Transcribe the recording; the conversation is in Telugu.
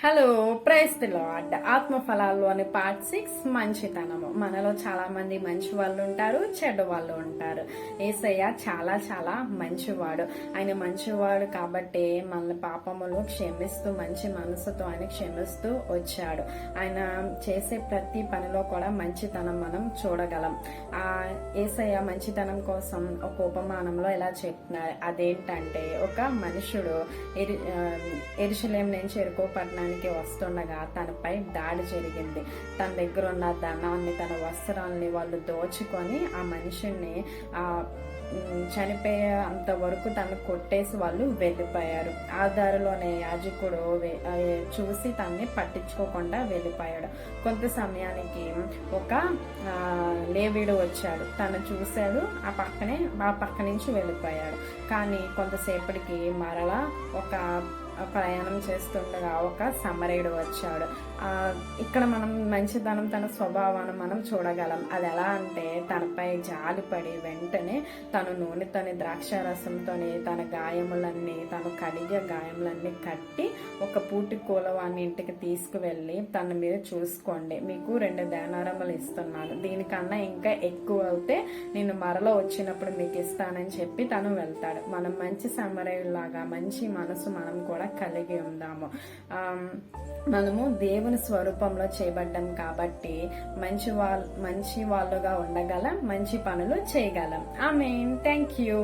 Hello, praise the lord. ఆత్మఫలాలు అనే పార్ట్ 6 మంచితనము. మనలో చాలా మంది మంచి వాళ్ళు ఉంటారు, చెడ్డ వాళ్ళు ఉంటారు. యేసయ్య చాలా చాలా మంచివాడు. ఆయన మంచివాడు కాబట్టి మన పాపములు క్షమిస్తూ మంచి మనసుతో ఆయన క్షమిస్తూ వచ్చాడు. ఆయన చేసే ప్రతి పనిలో కూడా మంచితనం మనం చూడగలం. ఆ యేసయ్య మంచితనం కోసం ఒక ఉపమానంలో ఇలా చెప్తున్నారు. అదేంటంటే, ఒక మనుషుడు ఎరుషలేం నుంచి ఎరుకో పట్టణానికి వస్తుండగా తనపై దాడి జరిగింది. తన దగ్గర ఉన్న ధనాన్ని, తన వస్త్రాలని వాళ్ళు దోచుకొని ఆ మనిషిని చనిపోయే అంత వరకు తను కొట్టేసి వాళ్ళు వెళ్ళిపోయారు. ఆ దారిలోనే యాజకుడు చూసి తనని పట్టించుకోకుండా వెళ్ళిపోయాడు. కొంత సమయానికి ఒక లేవీడు వచ్చాడు. తను చూశాడు, ఆ పక్క నుంచి వెళ్ళిపోయాడు. కానీ కొంతసేపటికి మరలా ఒక ప్రయాణం చేస్తుండగా ఒక సమరయుడు వచ్చాడు. ఇక్కడ మనం మంచితనం, తన స్వభావాన్ని మనం చూడగలం. అది ఎలా అంటే, తనపై జాలిపడి వెంటనే తను నూనెతోని ద్రాక్షారసంతోని తన గాయములన్నీ, తను కడిగే గాయములన్నీ కట్టి ఒక పూటి కూలవాన్ని ఇంటికి తీసుకువెళ్ళి తన మీద చూసుకోండి, మీకు 2 దేనారములు ఇస్తున్నాను, దీనికన్నా ఇంకా ఎక్కువ అవుతే నేను మరలో వచ్చినప్పుడు మీకు ఇస్తానని చెప్పి తను వెళ్తాడు. మనం మంచి సమరయులాగా మంచి మనసు మనం కూడా కలిగి ఉందాము. మనము దేవుని స్వరూపంలో చేయబడ్డాం కాబట్టి మంచి వాళ్ళుగా ఉండగలం, మంచి పనులు చేయగలం. ఆమేన్. Thank you.